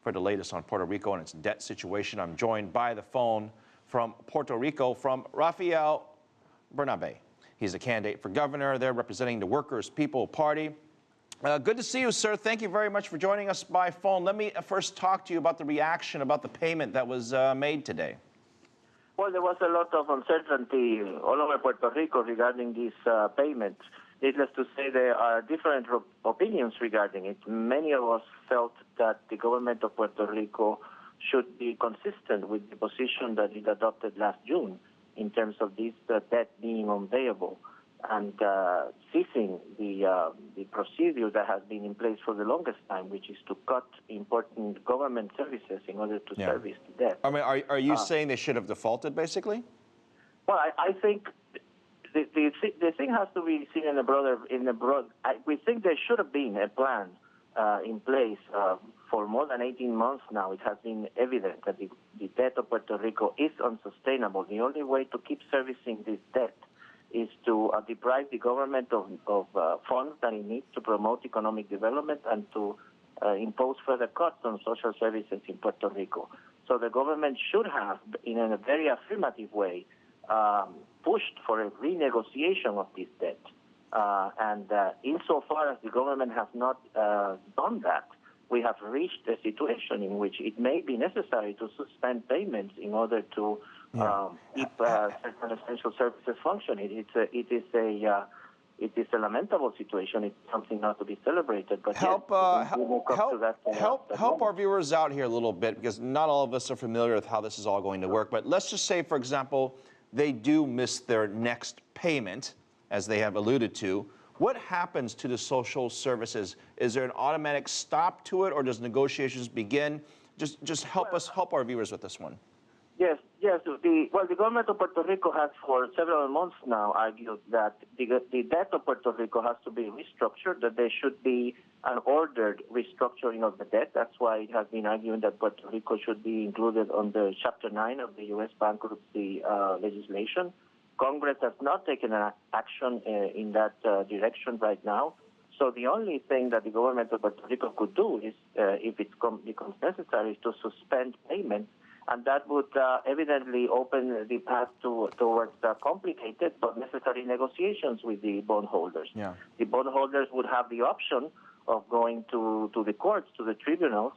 for the latest on Puerto Rico and its debt situation. I'm joined by the phone from Puerto Rico from Rafael Bernabe. He's a candidate for governor there representing the Workers' People Party. Good to see you, sir. Thank you very much for joining us by phone. Let me first talk to you about the reaction about the payment that was made today. Well, there was a lot of uncertainty all over Puerto Rico regarding this payment. Needless to say, there are different opinions regarding it. Many of us felt that the government of Puerto Rico should be consistent with the position that it adopted last June in terms of this debt being unpayable and ceasing the procedure that has been in place for the longest time, which is to cut important government services in order to service the debt. I mean, are you saying they should have defaulted, basically? Well, I think the thing has to be seen in a broad. We think there should have been a plan in place for more than 18 months now. It has been evident that the debt of Puerto Rico is unsustainable. The only way to keep servicing this debt is to deprive the government of funds that it needs to promote economic development and to impose further cuts on social services in Puerto Rico. So the government should have, in a very affirmative way, pushed for a renegotiation of this debt. And insofar as the government has not done that, we have reached a situation in which it may be necessary to suspend payments in order to keep certain essential services functioning. It is a lamentable situation. It's something not to be celebrated. But help our viewers out here a little bit, because not all of us are familiar with how this is all going to work. But let's just say, for example, they do miss their next payment, as they have alluded to. What happens to the social services? Is there an automatic stop to it, or does negotiations begin? Just help our viewers with this one. Yes. The government of Puerto Rico has for several months now argued that the debt of Puerto Rico has to be restructured, that there should be an ordered restructuring of the debt. That's why it has been arguing that Puerto Rico should be included under Chapter 9 of the U.S. bankruptcy legislation. Congress has not taken an action in that direction right now. So the only thing that the government of Puerto Rico could do is, if it becomes necessary, is to suspend payments, and that would evidently open the path towards complicated but necessary negotiations with the bondholders. Yeah. The bondholders would have the option of going to the courts, to the tribunals,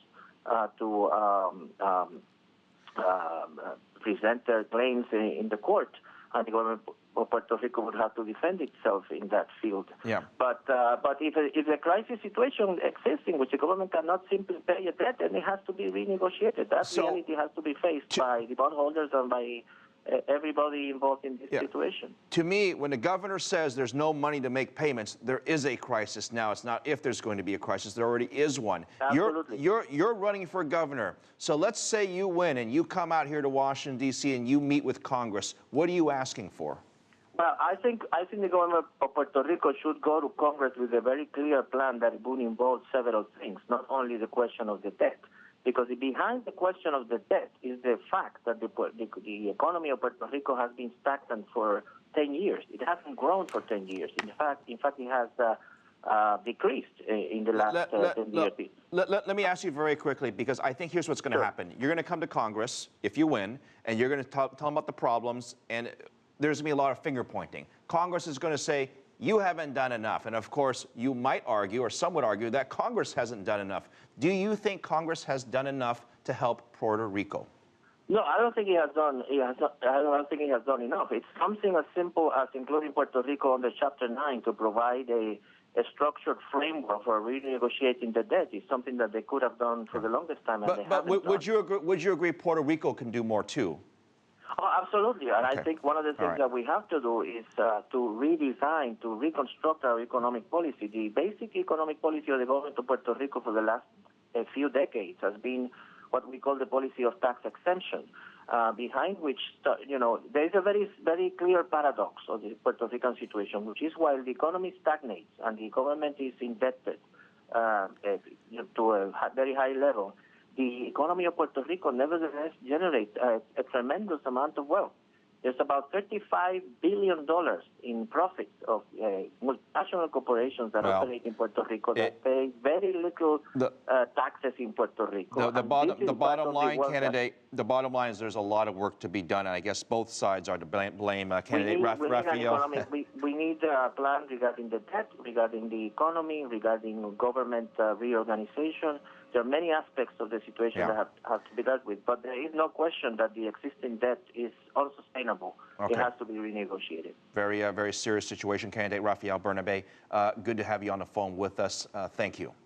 to present their claims in the court. And the government of Puerto Rico would have to defend itself in that field. Yeah. But if a crisis situation exists in which the government cannot simply pay a debt, then it has to be renegotiated. That reality has to be faced by the bondholders and by everybody involved in this situation. To me, when the governor says there's no money to make payments, there is a crisis now. It's not if there's going to be a crisis. There already is one. Absolutely. You're running for governor. So let's say you win and you come out here to Washington, D.C., and you meet with Congress. What are you asking for? Well, I think the government of Puerto Rico should go to Congress with a very clear plan that would involve several things, not only the question of the debt. Because behind the question of the debt is the fact that the economy of Puerto Rico has been stagnant for 10 years. It hasn't grown for 10 years. In fact, it has decreased in the last 10 years. Let me ask you very quickly, because I think here's what's going to happen. You're going to come to Congress, if you win, and you're going to tell them about the problems, and there's going to be a lot of finger pointing. Congress is going to say, you haven't done enough. And of course, you might argue, or some would argue, that Congress hasn't done enough. Do you think Congress has done enough to help Puerto Rico? No, I don't think he has done. I don't think he has done enough. It's something as simple as including Puerto Rico under Chapter 9 to provide a structured framework for renegotiating the debt. Is something that they could have done for the longest time, and they haven't done. Would you agree Puerto Rico can do more too? Oh, absolutely. And I think one of the things that we have to do is to redesign, to reconstruct our economic policy. The basic economic policy of the government of Puerto Rico for the last few decades has been what we call the policy of tax exemption, behind which, there is a very, very clear paradox of the Puerto Rican situation, which is while the economy stagnates and the government is indebted to a very high level, the economy of Puerto Rico nevertheless generates a tremendous amount of wealth. There's about $35 billion in profits of multinational corporations that operate in Puerto Rico that pay very little taxes in Puerto Rico. The bottom line, candidate, the bottom line is there's a lot of work to be done, and I guess both sides are to blame candidate Rafael. We need a plan regarding the debt, regarding the economy, regarding government reorganization. There are many aspects of the situation that have to be dealt with, but there is no question that the existing debt is unsustainable. Okay. It has to be renegotiated. Very serious situation, candidate Rafael Bernabe. Good to have you on the phone with us. Thank you.